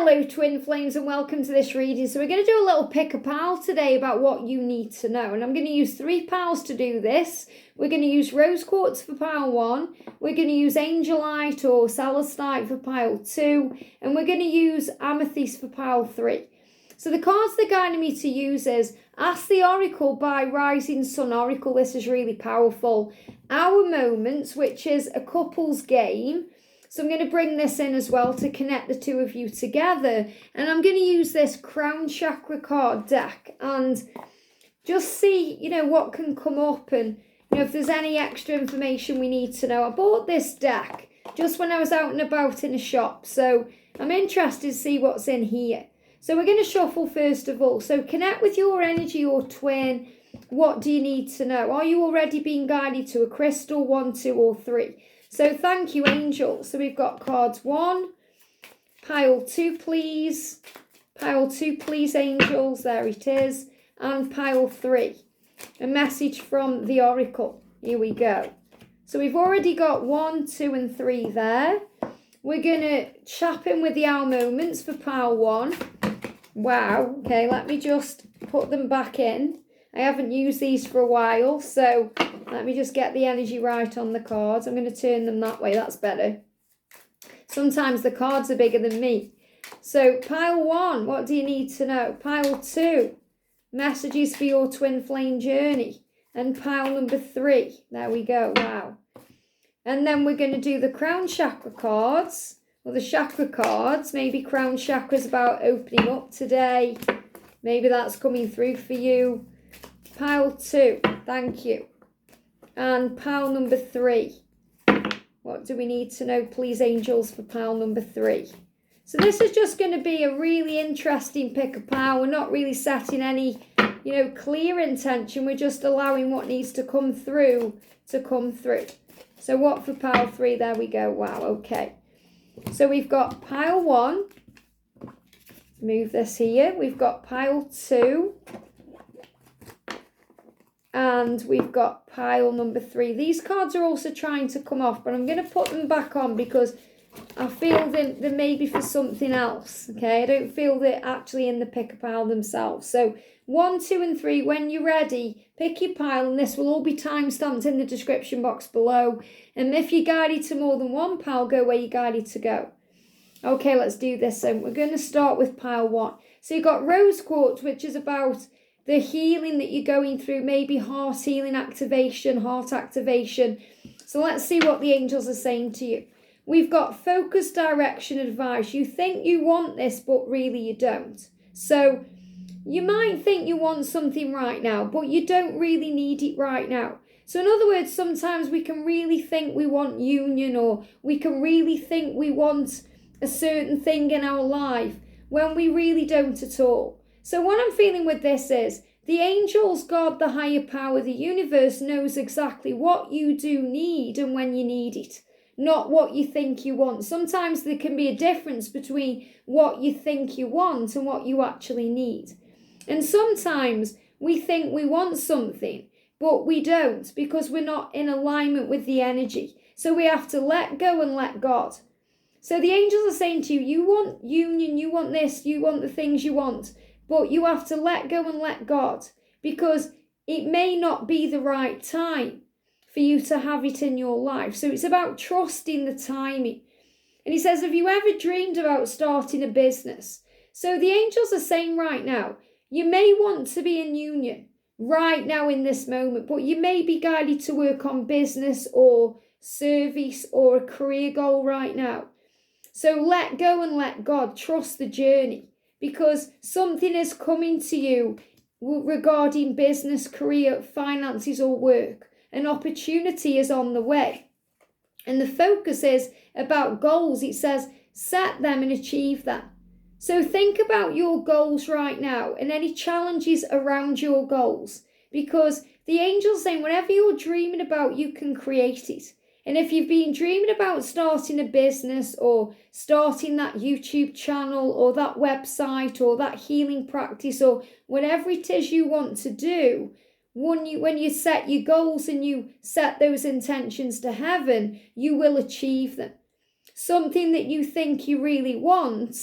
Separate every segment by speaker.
Speaker 1: Hello twin flames and welcome to this reading. So we're going to do a little pick a pile today about what you need to know, and I'm going to use 3 piles to do this. We're going to use rose quartz for pile 1, we're going to use angelite or celestite for pile 2, and we're going to use amethyst for pile 3. So the cards they're guiding me to use is Ask the Oracle by Rising Sun Oracle. This is really powerful. Our Moments, which is a couple's game. So I'm going to bring this in as well to connect the two of you together. And I'm going to use this Crown Chakra card deck and just see, what can come up and, if there's any extra information we need to know. I bought this deck just when I was out and about in a shop. So I'm interested to see what's in here. So we're going to shuffle first of all. So connect with your energy or twin. What do you need to know? Are you already being guided to a crystal, 1, 2, or 3? So thank you, angels. So we've got cards 1, pile 2, please. Pile 2, please, angels. There it is. And pile 3. A message from the Oracle. Here we go. So we've already got 1, 2, and 3 there. We're going to chap in with the Our Moments for pile 1. Wow. Okay, let me just put them back in. I haven't used these for a while, so let me just get the energy right on the cards. I'm going to turn them that way. That's better. Sometimes the cards are bigger than me. So pile 1, what do you need to know? Pile 2, messages for your twin flame journey. And pile number 3, there we go. Wow. And then we're going to do the Crown Chakra cards, or the Chakra cards. Maybe Crown Chakra is about opening up today. Maybe that's coming through for you. Pile 2, thank you. And pile number 3. What do we need to know, please, angels, for pile number 3? So this is just going to be a really interesting pick a pile. We're not really setting any, clear intention. We're just allowing what needs to come through to come through. So what for pile 3? There we go. Wow, okay. So we've got pile 1. Move this here. We've got pile 2. And we've got pile number 3. These cards are also trying to come off, but I'm going to put them back on because I feel they're maybe for something else. Okay, I don't feel they're actually in the pick a pile themselves. So 1, 2, and 3, when you're ready, pick your pile, and this will all be time stamped in the description box below. And if you're guided to more than one pile, go where you're guided to go. Okay, let's do this. So we're going to start with pile 1. So you've got rose quartz, which is about the healing that you're going through, maybe heart healing activation, heart activation. So let's see what the angels are saying to you. We've got focus, direction, advice. You think you want this, but really you don't. So you might think you want something right now, but you don't really need it right now. So in other words, sometimes we can really think we want union, or we can really think we want a certain thing in our life when we really don't at all. So what I'm feeling with this is the angels, God, the higher power, the universe knows exactly what you do need and when you need it, not what you think you want. Sometimes there can be a difference between what you think you want and what you actually need. And sometimes we think we want something, but we don't because we're not in alignment with the energy. So we have to let go and let God. So the angels are saying to you, you want union, you want this, you want the things you want. But you have to let go and let God, because it may not be the right time for you to have it in your life. So it's about trusting the timing. And he says, have you ever dreamed about starting a business? So the angels are saying right now, you may want to be in union right now in this moment, but you may be guided to work on business or service or a career goal right now. So let go and let God, trust the journey. Because something is coming to you regarding business, career, finances, or work. An opportunity is on the way. And the focus is about goals. It says, set them and achieve them. So think about your goals right now and any challenges around your goals. Because the angels saying, whatever you're dreaming about, you can create it. And if you've been dreaming about starting a business or starting that YouTube channel or that website or that healing practice or whatever it is you want to do, when you set your goals and you set those intentions to heaven, you will achieve them. Something that you think you really want,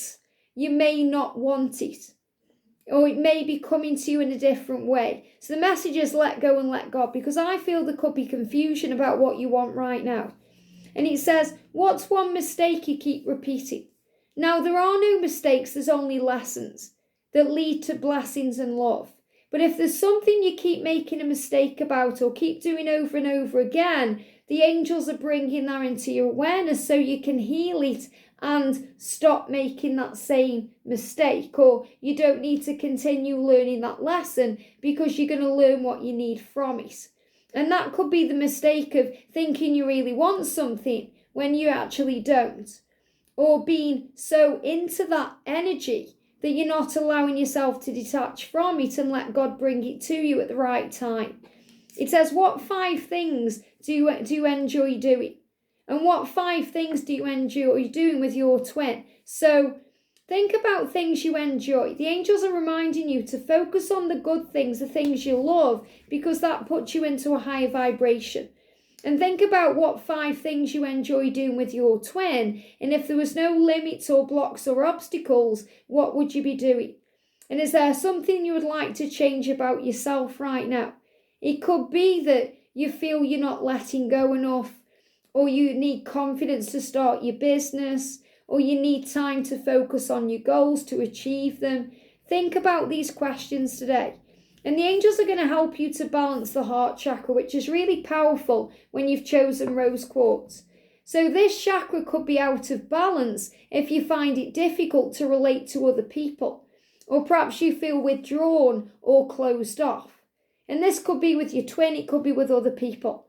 Speaker 1: you may not want it. Or it may be coming to you in a different way. So the message is let go and let God, because I feel there could be confusion about what you want right now. And it says, what's one mistake you keep repeating? Now, there are no mistakes, there's only lessons that lead to blessings and love. But if there's something you keep making a mistake about or keep doing over and over again, the angels are bringing that into your awareness so you can heal it and stop making that same mistake. Or you don't need to continue learning that lesson because you're going to learn what you need from it. And that could be the mistake of thinking you really want something when you actually don't. Or being so into that energy that you're not allowing yourself to detach from it and let God bring it to you at the right time. It says, what 5 things do you enjoy doing? And what 5 things do you enjoy doing with your twin? So think about things you enjoy. The angels are reminding you to focus on the good things, the things you love, because that puts you into a higher vibration. And think about what 5 things you enjoy doing with your twin. And if there was no limits or blocks or obstacles, what would you be doing? And is there something you would like to change about yourself right now? It could be that you feel you're not letting go enough, or you need confidence to start your business, or you need time to focus on your goals to achieve them. Think about these questions today. And the angels are going to help you to balance the heart chakra, which is really powerful when you've chosen rose quartz. So this chakra could be out of balance if you find it difficult to relate to other people, or perhaps you feel withdrawn or closed off. And this could be with your twin, it could be with other people.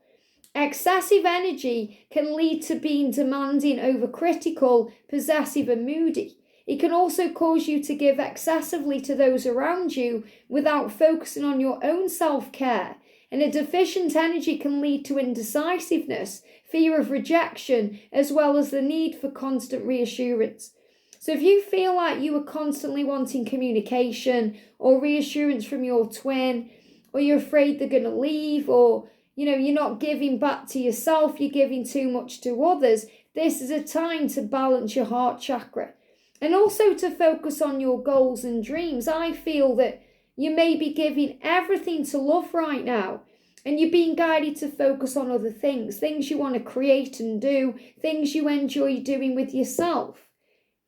Speaker 1: Excessive energy can lead to being demanding, overcritical, possessive and moody. It can also cause you to give excessively to those around you without focusing on your own self-care. And a deficient energy can lead to indecisiveness, fear of rejection, as well as the need for constant reassurance. So if you feel like you are constantly wanting communication or reassurance from your twin, or you're afraid they're going to leave, or you're not giving back to yourself, you're giving too much to others, this is a time to balance your heart chakra. And also to focus on your goals and dreams. I feel that you may be giving everything to love right now, and you're being guided to focus on other things you want to create and do, things you enjoy doing with yourself,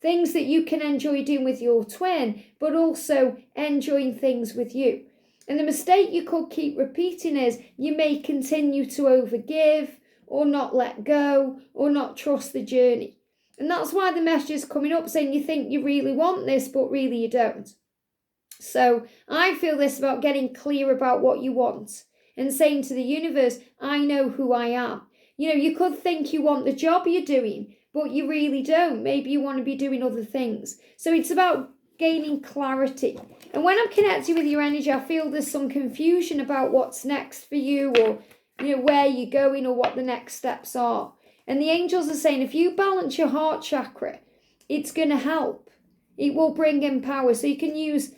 Speaker 1: things that you can enjoy doing with your twin, but also enjoying things with you. And the mistake you could keep repeating is you may continue to overgive, or not let go, or not trust the journey. And that's why the message is coming up saying you think you really want this, but really you don't. So I feel this about getting clear about what you want and saying to the universe, I know who I am. You could think you want the job you're doing, but you really don't. Maybe you want to be doing other things. So it's about gaining clarity. And when I'm connecting with your energy, I feel there's some confusion about what's next for you, or where you're going, or what the next steps are. And the angels are saying if you balance your heart chakra, it's going to help. It will bring in power. So you can use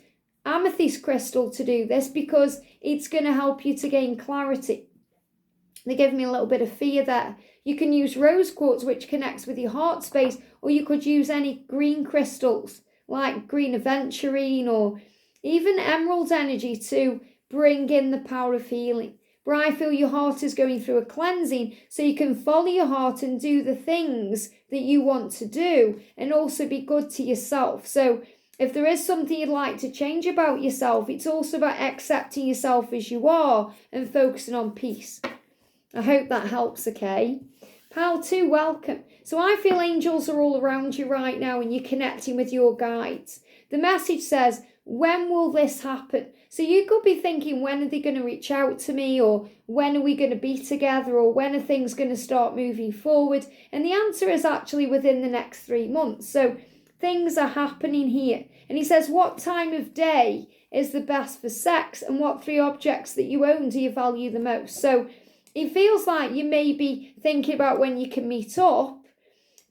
Speaker 1: amethyst crystal to do this, because it's going to help you to gain clarity. They gave me a little bit of fear there. You can use rose quartz, which connects with your heart space, or you could use any green crystals like green aventurine, or even emerald energy to bring in the power of healing. Where I feel your heart is going through a cleansing, so you can follow your heart and do the things that you want to do, and also be good to yourself. So if there is something you'd like to change about yourself, it's also about accepting yourself as you are and focusing on peace. I hope that helps, okay? Pile 2, welcome. So I feel angels are all around you right now, and you're connecting with your guides. The message says, when will this happen? So you could be thinking, when are they going to reach out to me? Or when are we going to be together? Or when are things going to start moving forward? And the answer is actually within the next 3 months. So things are happening here. And he says, what time of day is the best for sex? And what 3 objects that you own do you value the most? So it feels like you may be thinking about when you can meet up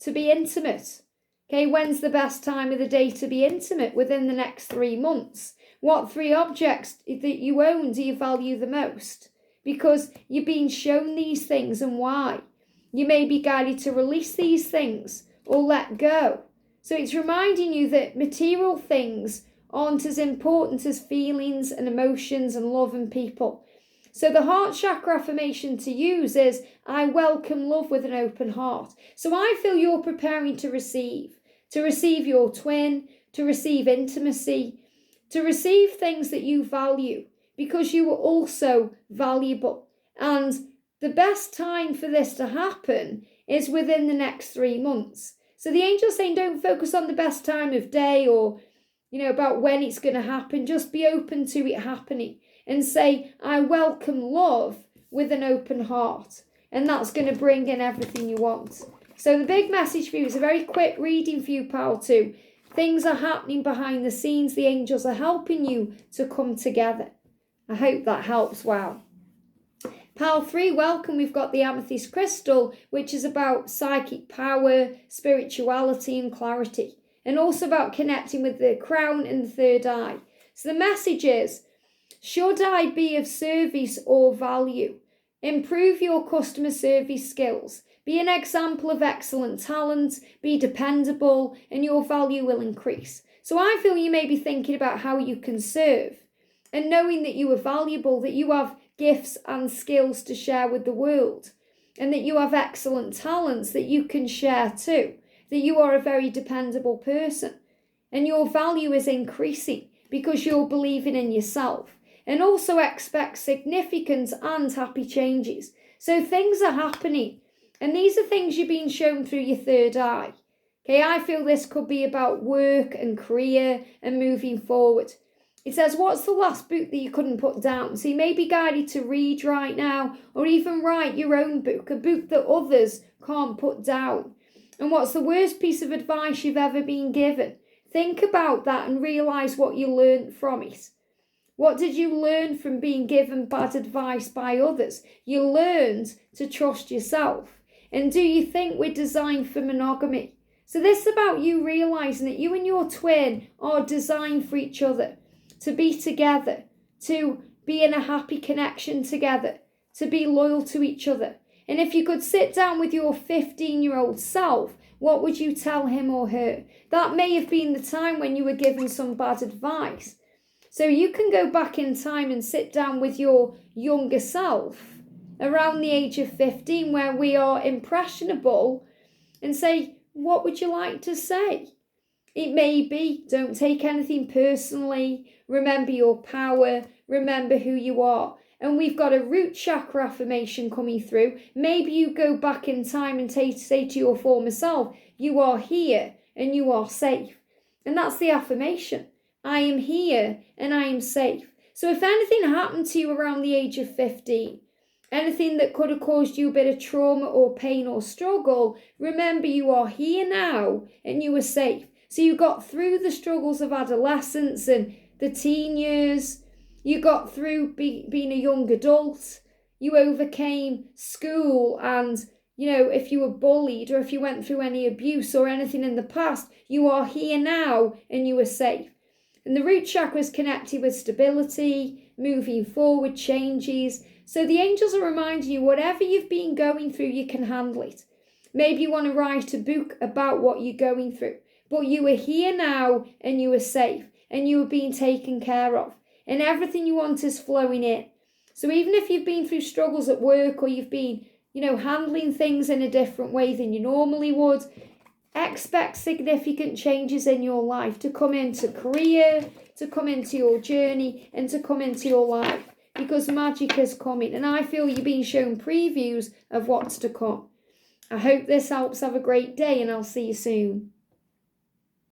Speaker 1: to be intimate. Okay, when's the best time of the day to be intimate within the next 3 months? What 3 objects that you own do you value the most? Because you're being shown these things and why. You may be guided to release these things or let go. So it's reminding you that material things aren't as important as feelings and emotions and love and people. So the heart chakra affirmation to use is, I welcome love with an open heart. So I feel you're preparing to receive your twin, to receive intimacy, to receive things that you value, because you are also valuable. And the best time for this to happen is within the next 3 months. So the angel's saying, don't focus on the best time of day or, about when it's going to happen. Just be open to it happening and say, I welcome love with an open heart. And that's going to bring in everything you want. So the big message for you is a very quick reading for you, Pile 2. Things are happening behind the scenes. The angels are helping you to come together. I hope that helps. Wow. Pile 3, welcome. We've got the amethyst crystal, which is about psychic power, spirituality and clarity. And also about connecting with the crown and the third eye. So the message is, should I be of service or value? Improve your customer service skills. Be an example of excellent talent. Be dependable and your value will increase. So I feel you may be thinking about how you can serve. And knowing that you are valuable, that you have gifts and skills to share with the world. And that you have excellent talents that you can share too. That you are a very dependable person. And your value is increasing because you're believing in yourself. And also expect significant and happy changes. So things are happening. And these are things you're being shown through your third eye. Okay, I feel this could be about work and career and moving forward. It says, what's the last book that you couldn't put down? So you may be guided to read right now or even write your own book, a book that others can't put down. And what's the worst piece of advice you've ever been given? Think about that and realise what you learned from it. What did you learn from being given bad advice by others? You learned to trust yourself. And do you think we're designed for monogamy? So this is about you realising that you and your twin are designed for each other, to be together, to be in a happy connection together, to be loyal to each other. And if you could sit down with your 15-year-old self, what would you tell him or her? That may have been the time when you were given some bad advice. So you can go back in time and sit down with your younger self around the age of 15 where we are impressionable and say, what would you like to say? It may be, don't take anything personally, remember your power, remember who you are. And we've got a root chakra affirmation coming through. Maybe you go back in time and say to your former self, you are here and you are safe. And that's the affirmation. I am here and I am safe. So if anything happened to you around the age of 15, anything that could have caused you a bit of trauma or pain or struggle, remember you are here now and you are safe. So you got through the struggles of adolescence and the teen years. You got through being a young adult. You overcame school and, if you were bullied or if you went through any abuse or anything in the past, you are here now and you are safe. And the root chakra is connected with stability, moving forward, changes. So the angels are reminding you, whatever you've been going through, you can handle it. Maybe you want to write a book about what you're going through. But you are here now and you are safe and you are being taken care of. And everything you want is flowing in. So even if you've been through struggles at work or you've been, handling things in a different way than you normally would, expect significant changes in your life to come into career, to come into your journey and to come into your life because magic is coming. And I feel you're being shown previews of what's to come. I hope this helps. Have a great day and I'll see you soon.